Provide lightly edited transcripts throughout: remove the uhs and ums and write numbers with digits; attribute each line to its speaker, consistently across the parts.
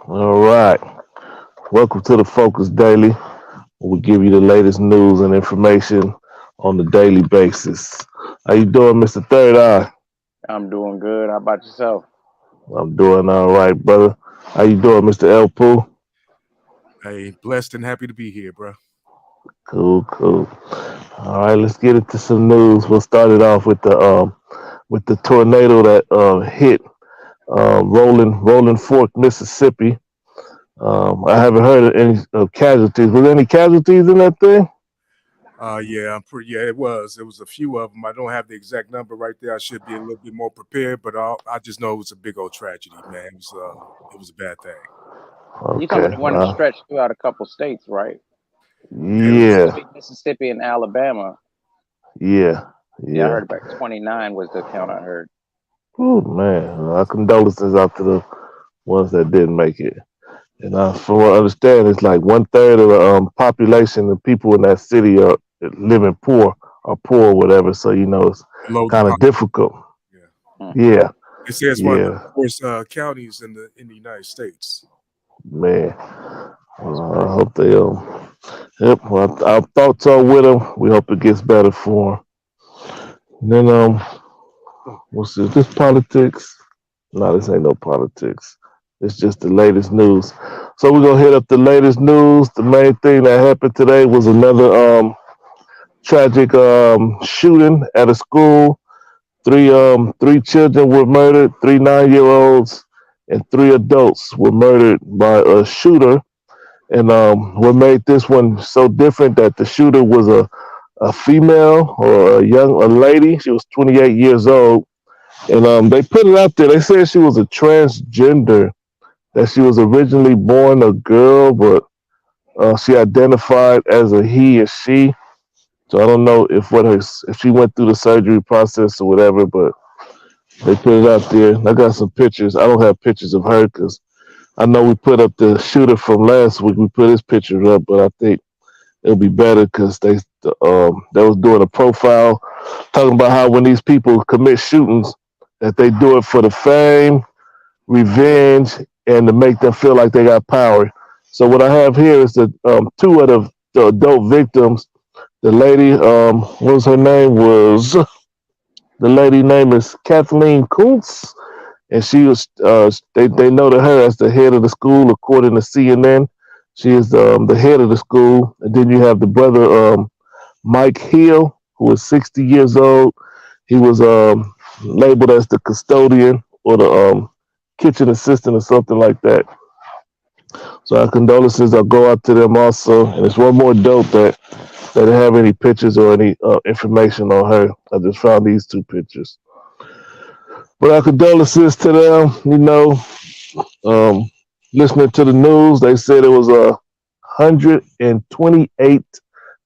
Speaker 1: All right. Welcome to the Focus Daily. We give you the latest news and information on the daily basis. How you doing, Mr. Third Eye?
Speaker 2: I'm doing good. How about yourself?
Speaker 1: I'm doing all right, brother. How you doing, Mr. El Poo?
Speaker 3: Hey, blessed and happy to be here, bro.
Speaker 1: Cool, cool. All right, let's get into some news. We'll start it off with the tornado that hit Rolling Fork, Mississippi. I haven't heard of any casualties. Was there any casualties in that thing?
Speaker 3: Yeah, I'm pretty. Yeah, it was. It was a few of them. I don't have the exact number right there. I should be a little bit more prepared, but I just know it was a big old tragedy, man. It was a bad thing.
Speaker 2: You talking about
Speaker 1: Okay.
Speaker 2: the one that stretched throughout a couple states, right?
Speaker 3: Yeah, it was.
Speaker 1: Yeah,
Speaker 2: Between Mississippi and Alabama.
Speaker 1: yeah,
Speaker 2: Yeah, I
Speaker 1: yeah.
Speaker 2: heard about 29 was the count I heard.
Speaker 1: Oh man, our condolences out to the ones that didn't make it. And from what I understand, it's like one third of the population, the people in that city are living poor, or poor, or whatever. So it's
Speaker 3: Below the
Speaker 1: kind of
Speaker 3: poverty.
Speaker 1: difficult.
Speaker 3: Yeah,
Speaker 2: Hmm.
Speaker 1: Yeah,
Speaker 3: they say it's one of the
Speaker 1: yeah,
Speaker 3: poorest counties in the United States.
Speaker 1: man.
Speaker 2: That's
Speaker 1: I
Speaker 2: crazy.
Speaker 1: hope they. Yep. Well, our thoughts are with them. We hope it gets better for them. Then what's this? This politics? No, this ain't no politics. It's just the latest news. So we're gonna hit up the latest news. The main thing that happened today was another tragic shooting at a school. Three children were murdered. Three 9-year olds and three adults were murdered by a shooter. And what made this one so different that the shooter was a female or a lady. She was 28 years old, and they put it out there. They said she was a transgender, that she was originally born a girl, but she identified as a he or she. So I don't know if she went through the surgery process or whatever, but they put it out there. I got some pictures. I don't have pictures of her because I know we put up the shooter from last week. We put his picture up, but I think it'll be better because they was doing a profile talking about how when these people commit shootings, that they do it for the fame, revenge, and to make them feel like they got power. So what I have here is the two of the adult victims. The lady, what was her name? Was the lady name is Kathleen Kuntz, and she was they noted her as the head of the school according to CNN. She is the head of the school, and then you have the brother Mike Hill, who is 60 years old. He was labeled as the custodian or the kitchen assistant or something like that. So our condolences will go out to them also. And there's one more dope that they didn't have any pictures or any information on her. I just found these two pictures. But our condolences to them. Um, listening to the news, they said it was 128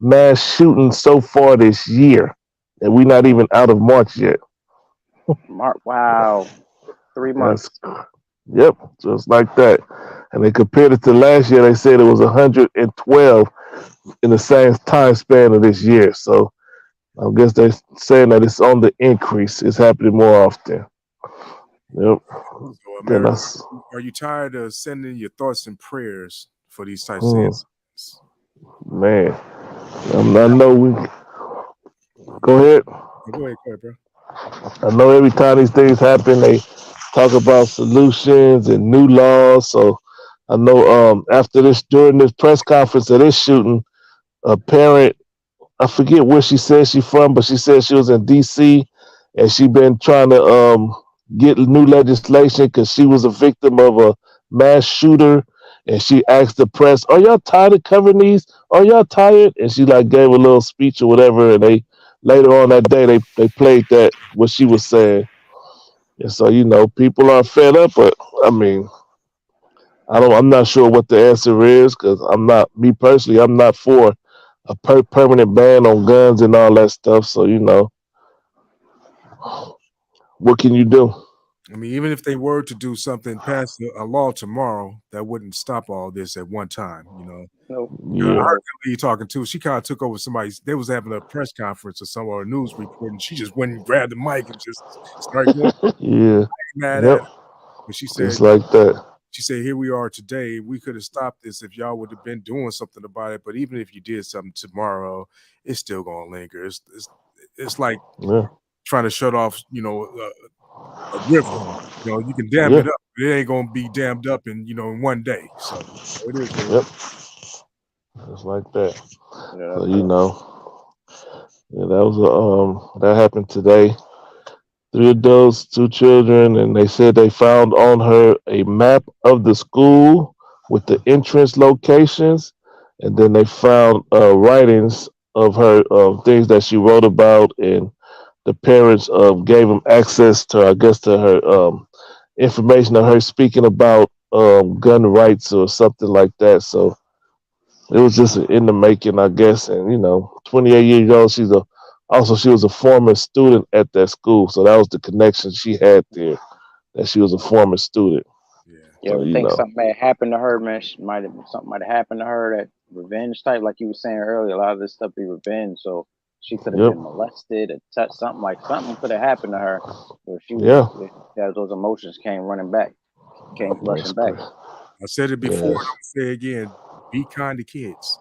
Speaker 1: mass shootings so far this year, and we're not even out of March yet.
Speaker 2: Wow. three
Speaker 1: That's
Speaker 2: months.
Speaker 1: Yep, just like that. And they compared it to last year. They said it was 112 in the same time span of this year. So I guess they're saying that it's on the increase. It's happening more often. Yep.
Speaker 3: So,
Speaker 1: Then
Speaker 3: America,
Speaker 1: that's
Speaker 3: are you tired of sending your thoughts and prayers for these types of
Speaker 1: hmm,
Speaker 3: incidents?
Speaker 1: man. I know we go ahead.
Speaker 3: Go ahead, bro.
Speaker 1: I know every time these things happen, they talk about solutions and new laws. So I know after this, during this press conference of this shooting, a parent, I forget where she said she from, but she said she was in D.C. and she been trying to get new legislation because she was a victim of a mass shooter. And she asked the press, "Are y'all tired of covering these? Are y'all tired?" And she like gave a little speech or whatever. And they later on that day they played that what she was saying. And so people are fed up. But I mean, I'm not sure what the answer is because I'm not me personally. I'm not for a permanent ban on guns and all that stuff. So what can you do?
Speaker 3: I mean, even if they were to do something, pass a law tomorrow, that wouldn't stop all this at one time.
Speaker 2: Nope.
Speaker 3: I
Speaker 1: Yeah,
Speaker 3: heard
Speaker 2: No.
Speaker 3: that lady talking too. She kind of took over somebody's. They was having a press conference or some or a news report, and she just went and grabbed the mic and just started going
Speaker 1: yeah,
Speaker 3: mad at
Speaker 1: yep,
Speaker 3: it. But she said
Speaker 1: just like that.
Speaker 3: she said, "Here we are today. We could have stopped this if y'all would have been doing something about it. But even if you did something tomorrow, it's still gonna linger. It's like
Speaker 1: Yeah.
Speaker 3: trying to shut off, a river. You can dam
Speaker 1: Yeah.
Speaker 3: it up, but it ain't gonna be dammed up in one day. So it is what it
Speaker 1: Yep.
Speaker 3: is.
Speaker 1: Just like that.
Speaker 2: Yeah,
Speaker 1: So
Speaker 2: that's tough.
Speaker 1: yeah, that happened today. Three adults, two children, and they said they found on her a map of the school with the entrance locations, and then they found writings of her things that she wrote about, and the parents gave them access to, I guess, to her information of her speaking about gun rights or something like that. So it was just in the making, I guess. And 28 years old. She was a former student at that school, so that was the connection she had there. That she was a former student.
Speaker 3: Yeah.
Speaker 2: You
Speaker 1: So
Speaker 2: ever think something might have happened to her, man? Something might have happened to her, that revenge type, like you were saying earlier. A lot of this stuff be revenge, so she could have
Speaker 1: Yep,
Speaker 2: been molested or touched something. Like something could have happened to her, where she was,
Speaker 1: yeah,
Speaker 2: where those emotions came running back, came
Speaker 1: that's
Speaker 2: flushing back.
Speaker 1: great.
Speaker 3: I said it before, and
Speaker 1: Yes,
Speaker 3: I'm gonna say it again. Be kind to kids.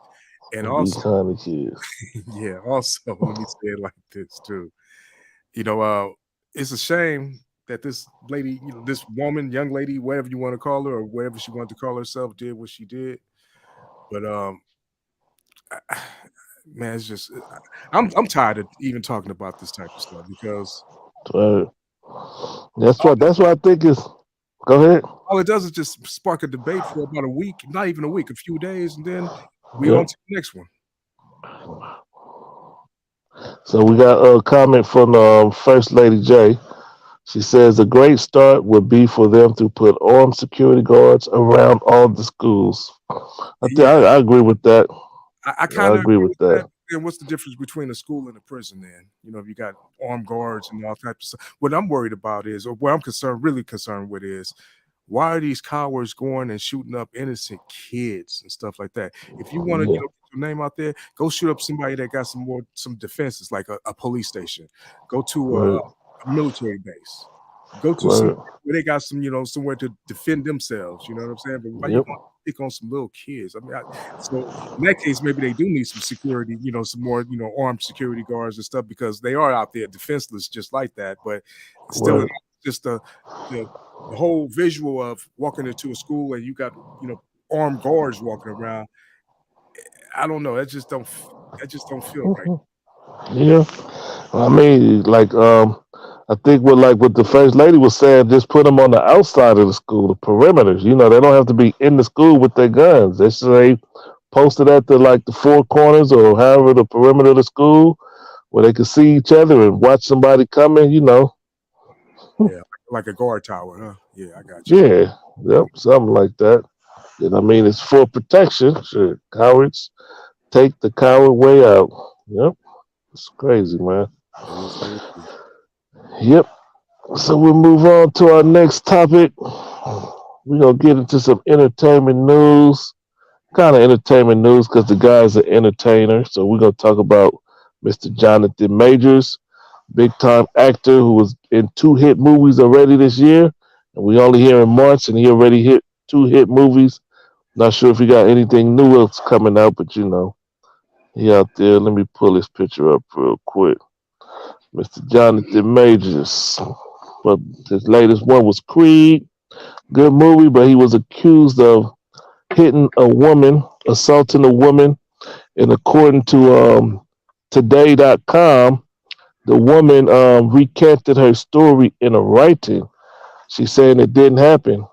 Speaker 3: And
Speaker 1: be
Speaker 3: also,
Speaker 1: kind to kids.
Speaker 3: yeah, also let me say it like this too. You know, it's a shame that this lady, this woman, young lady, whatever you want to call her, or whatever she wanted to call herself, did what she did. But man, it's just I'm tired of even talking about this type of stuff because
Speaker 1: Uh, that's
Speaker 3: all
Speaker 1: what. That's what I think is. Go ahead.
Speaker 3: all it does is just spark a debate for about a week, not even a week, a few days, and then we on
Speaker 1: Yep.
Speaker 3: to the next one.
Speaker 1: So we got a comment from First Lady J. She says a great start would be for them to put armed security guards around all the schools.
Speaker 3: Yeah,
Speaker 1: I agree with that.
Speaker 3: I
Speaker 1: I
Speaker 3: kind of
Speaker 1: agree
Speaker 3: agree
Speaker 1: with
Speaker 3: with that.
Speaker 1: that.
Speaker 3: Then what's the difference between a school and a prison? Then if you got armed guards and all types of stuff. What I'm worried about is, or what I'm really concerned with is, why are these cowards going and shooting up innocent kids and stuff like that? If you want to,
Speaker 1: Yeah.
Speaker 3: get your name out there, go shoot up somebody that got some defenses, like a police station. Go to a
Speaker 1: Right.
Speaker 3: military base. Go to some
Speaker 1: Right.
Speaker 3: where they got somewhere to defend themselves. You know what I'm saying? But why you
Speaker 1: Yep.
Speaker 3: gonna pick on some little kids? I mean, so in that case, maybe they do need some security. Some more, armed security guards and stuff because they are out there defenseless, just like that. But still,
Speaker 1: Right.
Speaker 3: just the the whole visual of walking into a school and you got armed guards walking around. I don't know. That just don't feel right.
Speaker 1: Mhm. Yeah. I mean, like, I think what the first lady was saying, just put them on the outside of the school, the perimeters. They don't have to be in the school with their guns. They say posted at the four corners or however the perimeter of the school where they can see each other and watch somebody coming.
Speaker 3: Yeah, like a guard tower, huh? Yeah, I got you.
Speaker 1: Yeah. Yep. Something like that. And I mean, it's for protection. Sure, cowards take the coward way out. Yep. It's crazy, man.
Speaker 3: It is what it is.
Speaker 1: Yep. So we'll move on to our next topic. We're going to get into some entertainment news. Kind of entertainment news because the guy's an entertainer. So we're going to talk about Mr. Jonathan Majors, big time actor who was in two hit movies already this year. And we only here in March, and he already hit two hit movies. Not sure if he got anything new else coming out, but he out there. Let me pull his picture up real quick. Mr. Jonathan Majors. But his latest one was Creed. Good movie, but he was accused of hitting a woman, assaulting a woman. And according to Today.com, the woman recanted her story in a writing. She's saying it didn't happen,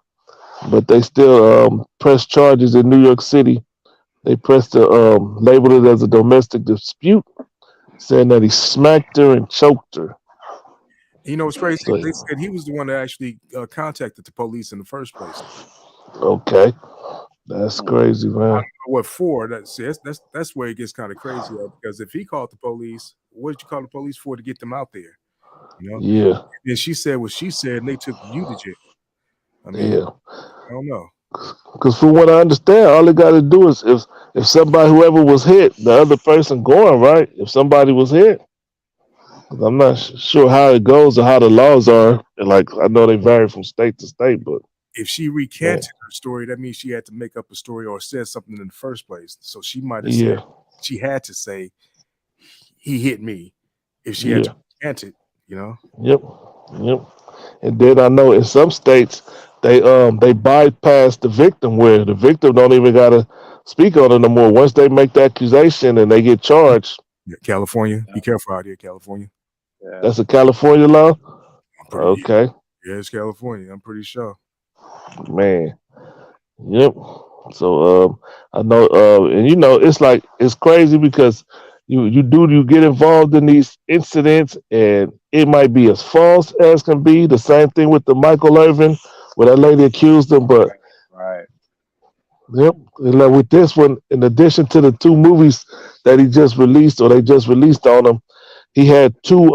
Speaker 1: but they still pressed charges in New York City. They labeled it as a domestic dispute, saying that he smacked her and choked her.
Speaker 3: It's crazy.
Speaker 1: So,
Speaker 3: They said he was the one that actually contacted the police in the first place.
Speaker 1: okay, that's
Speaker 2: Hmm.
Speaker 1: crazy, man.
Speaker 3: What for? That's where it gets kind of crazy because if he called the police, what did you call the police for to get them out there? You know.
Speaker 1: Yeah,
Speaker 3: And she said what she said, and they took you to jail. I mean,
Speaker 1: yeah.
Speaker 3: I don't know.
Speaker 1: Because from what I understand, all they got to do is if somebody whoever was hit, the other person going right. If somebody was hit, 'cause I'm not sure how it goes or how the laws are. And like I know they vary from state to state, but
Speaker 3: if she
Speaker 1: Man.
Speaker 3: recanted her story, that means she had to make up a story or said something in the first place. So she might have said
Speaker 1: Yeah,
Speaker 3: she had to say he hit me if she had to
Speaker 1: yeah,
Speaker 3: recant it. You know,
Speaker 1: yep, yep. And then I know in some states they bypass the victim where the victim don't even gotta speak on it no more. Once they make the accusation and they get charged,
Speaker 3: yeah, California,
Speaker 2: Yeah.
Speaker 3: be careful out here, California.
Speaker 2: Yeah.
Speaker 1: that's a California law.
Speaker 3: I'm pretty
Speaker 1: Okay,
Speaker 3: yeah, it's California. I'm pretty sure.
Speaker 1: man. Yep. So I know and you know it's like it's crazy because you get involved in these incidents and it might be as false as can be. The same thing with the Michael Irvin where that lady accused him, but
Speaker 2: Right. Right.
Speaker 1: yep. And like with this one, in addition to the two movies that he just released or they just released on him, he had two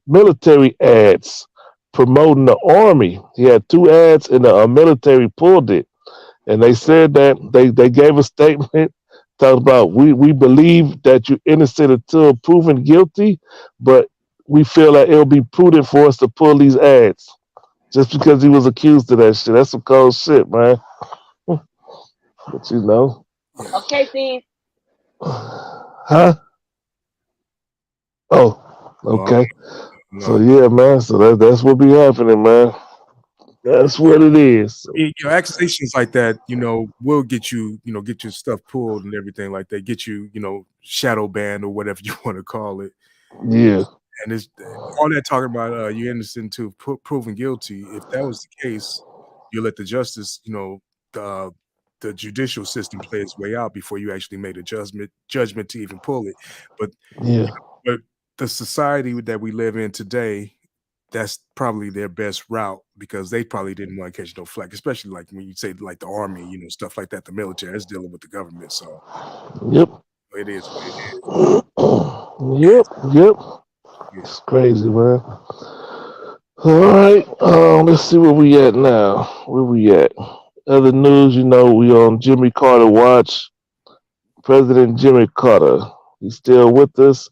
Speaker 1: military ads promoting the army. He had two ads and the military pulled it. And they said that they gave a statement talking about we believe that you're innocent until proven guilty, but we feel that it'll be prudent for us to pull these ads just because he was accused of that shit. That's some cold shit, man. But you know,
Speaker 3: Yeah.
Speaker 4: Okay, Steve.
Speaker 1: huh? Oh,
Speaker 3: No,
Speaker 1: okay. So
Speaker 3: no.
Speaker 1: yeah, man. So that's what be happening, man. That's what it is. So,
Speaker 3: You know, accusations like that, will get you, get your stuff pulled and everything like that. Get you, shadow banned or whatever you want to call it.
Speaker 1: yeah,
Speaker 3: And it's all that talking about you're innocent to proven guilty. If that was the case, you let the justice, the the judicial system play its way out before you actually made a judgment to even pull it. But
Speaker 1: yeah,
Speaker 3: but the society that we live in today, that's probably their best route because they probably didn't want to catch no flack, especially like when you say like the army, stuff like that. The military is dealing with the government, so
Speaker 1: yep,
Speaker 3: it is what it is.
Speaker 1: yep, yep.
Speaker 3: Yeah.
Speaker 1: It's crazy, man. All right, let's see where we at now. Where we at? Other news, we on Jimmy Carter watch. President Jimmy Carter, he's still with us.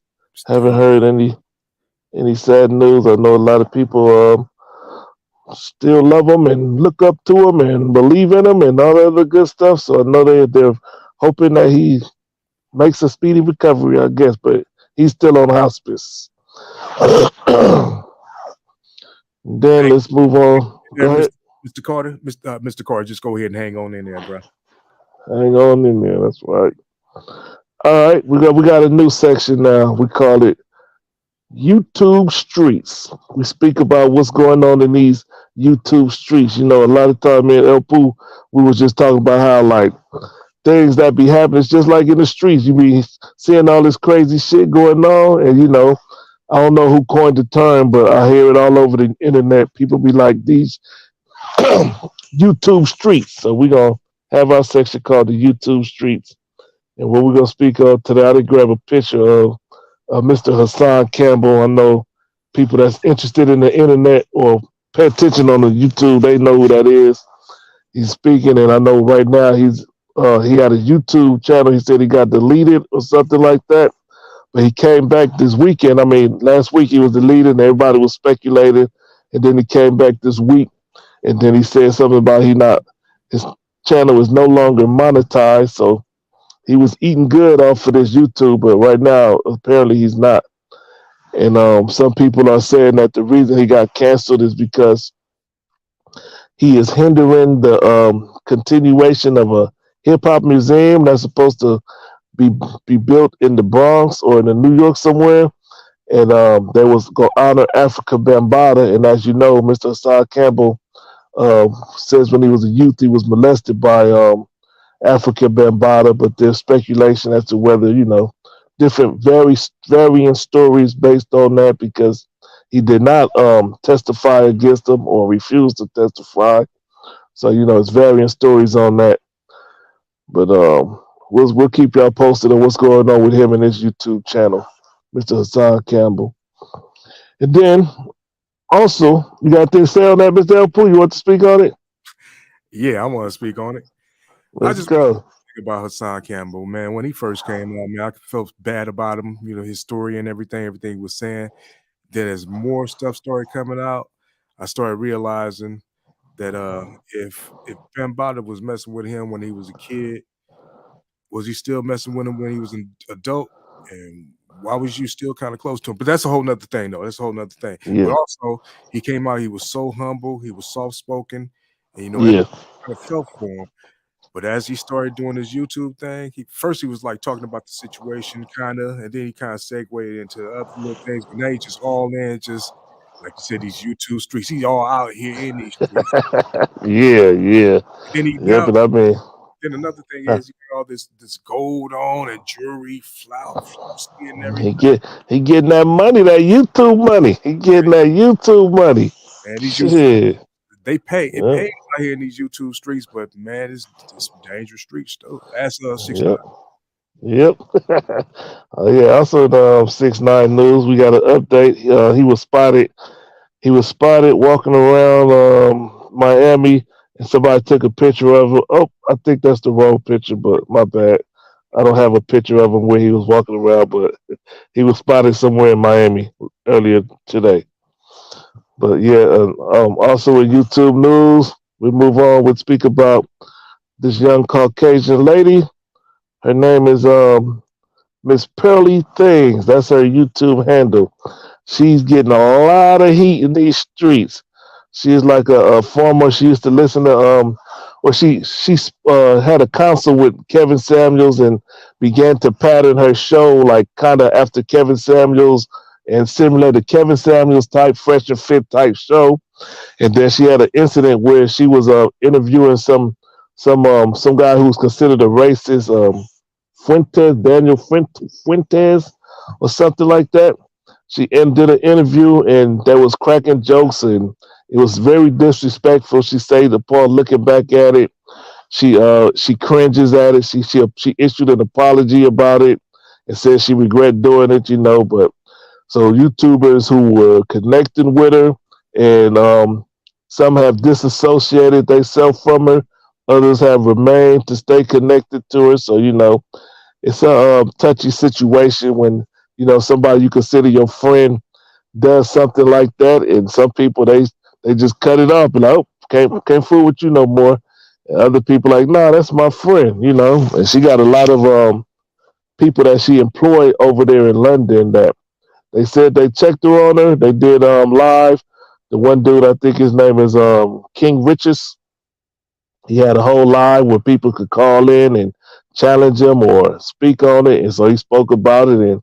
Speaker 1: Haven't
Speaker 3: Still,
Speaker 1: heard any sad news. I know a lot of people still love him and look up to him and believe in him and all that other good stuff. So I know they're hoping that he makes a speedy recovery, I guess. But he's still on hospice. Then
Speaker 3: hey,
Speaker 1: let's move on.
Speaker 3: there,
Speaker 1: Go ahead.
Speaker 3: Mr. Carter, Mr. Carter, just go ahead and hang on in there, bro.
Speaker 1: Hang on in there. That's right. All right, we got a new section now. We call it YouTube streets. We speak about what's going on in these YouTube streets. A lot of time in El Poo, we was just talking about how like things that be happening. It's just like in the streets. You be seeing all this crazy shit going on, and I don't know who coined the term, but I hear it all over the internet. People be like these YouTube streets. So we gonna have our section called the YouTube streets. And what we're gonna speak of today, I did grab a picture of Mr. Hassan Campbell. I know people that's interested in the internet or pay attention on the YouTube, they know who that is. He's speaking, and I know right now he had a YouTube channel. He said he got deleted or something like that, but he came back this weekend. I mean, last week he was deleted, and everybody was speculating, and then he came back this week, and then he said something about his channel is no longer monetized, so he was eating good off of this YouTube, but right now apparently he's not. And some people are saying that the reason he got canceled is because he is hindering the continuation of a hip hop museum that's supposed to be be built in the Bronx or in the New York somewhere. And they was going to honor Africa Bambaataa. And as you know, Mr. Hassan Campbell says when he was a youth, he was molested by Africa Bambaataa, but there's speculation as to whether, different varying stories based on that because he did not testify against them or refuse to testify. So, it's varying stories on that. But we'll keep y'all posted on what's going on with him and his YouTube channel, Mr. Hassan Campbell. And then also, you got things to say on that, Mr. El Poo? You want to speak on it?
Speaker 3: Yeah, I want to speak on it. I
Speaker 1: Let's
Speaker 3: just want to
Speaker 1: go.
Speaker 3: think about Hassan Campbell, man. When he first came on, man, I felt bad about him. His story and everything he was saying. Then as more stuff started coming out, I started realizing that if Bambaataa was messing with him when he was a kid, was he still messing with him when he was an adult? And why was you still kind of close to him? But that's a whole nother thing, though. That's a whole nother thing. But
Speaker 1: Yeah,
Speaker 3: also, he came out. He was so humble. He was soft spoken, and everybody
Speaker 1: yeah,
Speaker 3: kind of felt for him. But as he started doing his YouTube thing, he was like talking about the situation, kind of, and then he kind of segued into other little things. But now he just all in, just like you said, these YouTube streets. He's all out here in these streets.
Speaker 1: yeah, yeah.
Speaker 3: And then he
Speaker 1: Yep,
Speaker 3: now
Speaker 1: and I mean,
Speaker 3: then another thing
Speaker 1: huh,
Speaker 3: is he got all this gold on and jewelry, flousy and
Speaker 1: he
Speaker 3: everything.
Speaker 1: get he getting that money, that YouTube money. He getting that YouTube money.
Speaker 3: Man, these YouTube
Speaker 1: Shit.
Speaker 3: they pay it
Speaker 1: Yep,
Speaker 3: pays out here in these YouTube streets, but man, it's some dangerous streets though. Ask 6 9.
Speaker 1: yep, yep. Oh yeah. Also, in 6 9 News, we got an update. He was spotted. He was spotted walking around Miami, and somebody took a picture of him. Oh, I think that's the wrong picture, but my bad. I don't have a picture of him where he was walking around, but he was spotted somewhere in Miami earlier today. But yeah, also in YouTube news, we move on. We speak about this young Caucasian lady. Her name is Miss Pearly Things. That's her YouTube handle. She's getting a lot of heat in these streets. She's like a former. She used to listen to well, she had a concert with Kevin Samuels and began to pattern her show like kind of after Kevin Samuels and similar to Kevin Samuels type Fresh and Fit type show. And then she had an incident where she was interviewing some guy who was considered a racist, Fuentes or something like that. She did an interview and they was cracking jokes and it was very disrespectful. She said upon looking back at it, she cringes at it. She issued an apology about it and said she regret doing it, but so YouTubers who were connecting with her, and some have disassociated themselves from her. Others have remained to stay connected to her. So it's a touchy situation when somebody you consider your friend does something like that, and some people they just cut it off and like, oh, can't fool with you no more. And other people like, nah, that's my friend, And she got a lot of people that she employed over there in London that they said they checked her on her. They did live. The one dude, I think his name is King Riches. He had a whole live where people could call in and challenge him or speak on it, and so he spoke about it, and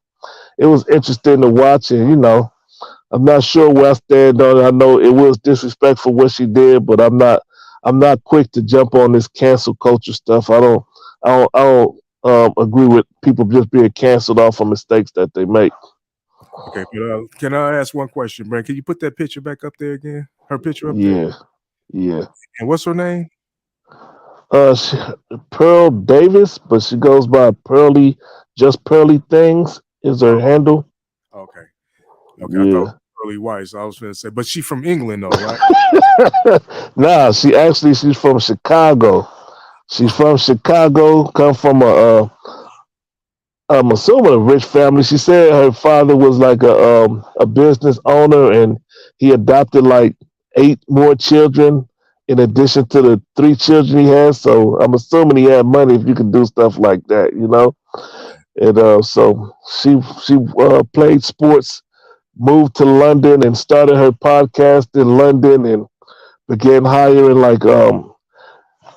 Speaker 1: it was interesting to watch. And I'm not sure where I stand on it. I know it was disrespectful what she did, but I'm not quick to jump on this cancel culture stuff. I don't agree with people just being canceled off of mistakes that they make.
Speaker 3: Okay, but can I ask one question, Brent? Can you put that picture back up there again? Her picture up there?
Speaker 1: Yeah, yeah.
Speaker 3: And what's her name?
Speaker 1: She, Pearl Davis, but she goes by Pearly, just Pearly Things is her
Speaker 3: Oh,
Speaker 1: handle.
Speaker 3: okay. Okay, I thought
Speaker 1: Yeah.
Speaker 3: Pearly White. So I was going to say, but she from England though, right?
Speaker 1: Nah, she's from Chicago. She's from Chicago. Come from I'm assuming a rich family. She said her father was like a business owner, and he adopted like 8 more children in addition to the 3 children he has. So I'm assuming he had money if you could do stuff like that. And so she played sports, moved to London, and started her podcast in London, and began hiring like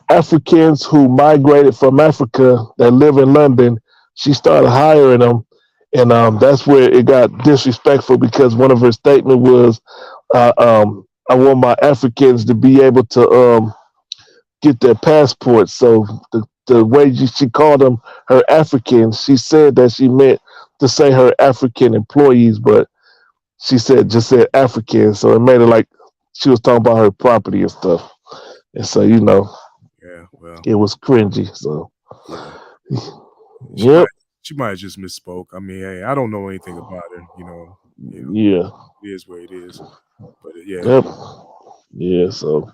Speaker 1: Africans who migrated from Africa that live in London. She started hiring them, and that's where it got disrespectful because one of her statement was, "I want my Africans to be able to get their passports." So the way she called them her Africans, she said that she meant to say her African employees, but she said African, so it made it like she was talking about her property and stuff. And so
Speaker 3: Yeah, well,
Speaker 1: it was cringy. So
Speaker 3: yeah. She might
Speaker 1: yep,
Speaker 3: she might have just misspoke. I mean, hey, I don't know anything about her,
Speaker 1: yeah,
Speaker 3: it is what it is. But yeah.
Speaker 1: yep, yeah. So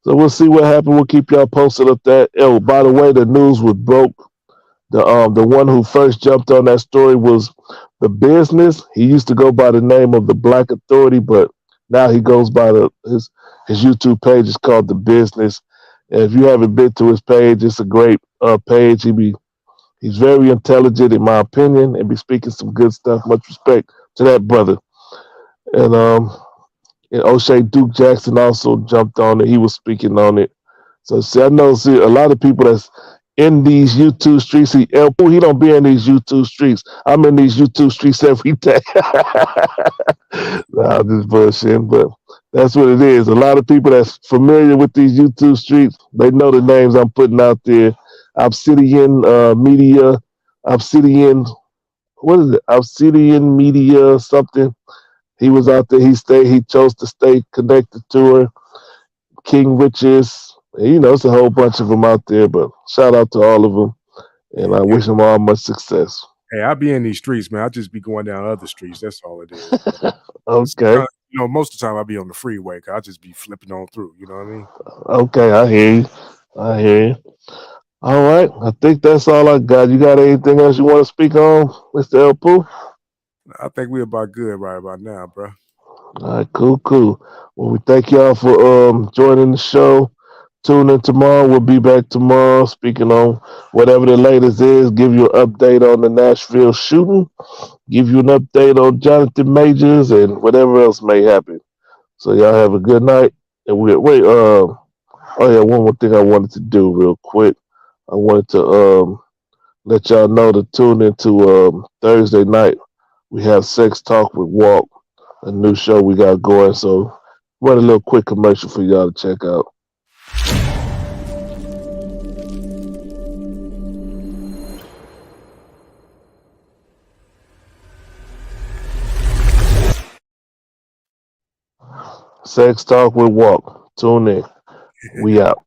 Speaker 1: we'll see what happened. We'll keep y'all posted up that. Oh, by the way, the news was broke. The one who first jumped on that story was the business. He used to go by the name of the Black Authority, but now he goes by his His YouTube page is called The Business. And if you haven't been to his page, it's a great page. He's very intelligent, in my opinion, and be speaking some good stuff. Much respect to that brother. And O'Shea Duke Jackson also jumped on it. He was speaking on it. So see, I know a lot of people that's in these YouTube streets. He don't be in these YouTube streets. I'm in these YouTube streets every day. Nah, I'm just bullshitting, but that's what it is. A lot of people that's familiar with these YouTube streets, they know the names I'm putting out there. Obsidian Media, Obsidian, what is it? Obsidian Media something. He was out there. He chose to stay connected to her. King Riches. It's a whole bunch of them out there. But shout out to all of them, and I
Speaker 3: Yeah.
Speaker 1: wish them all much success.
Speaker 3: Hey, I be in these streets, man. I just be going down other streets. That's all it is.
Speaker 1: Okay,
Speaker 3: Sometimes, most of the time I be on the freeway. 'Cause I just be flipping on through. You know what I mean?
Speaker 1: okay, I hear you. I hear you. All right, I think that's all I got. You got anything else you want to speak on, Mr. El Poo?
Speaker 3: I think we about good right about now, bro.
Speaker 1: All right, cool. Well, we thank y'all for joining the show. Tune in tomorrow. We'll be back tomorrow speaking on whatever the latest is. Give you an update on the Nashville shooting. Give you an update on Jonathan Majors and whatever else may happen. So y'all have a good night. And we wait. Oh yeah, one more thing I wanted to do real quick. I wanted to let y'all know to tune into Thursday night. We have Sex Talk with Walk, a new show we got going. So run a little quick commercial for y'all to check out. Sex Talk with Walk. Tune in. We out.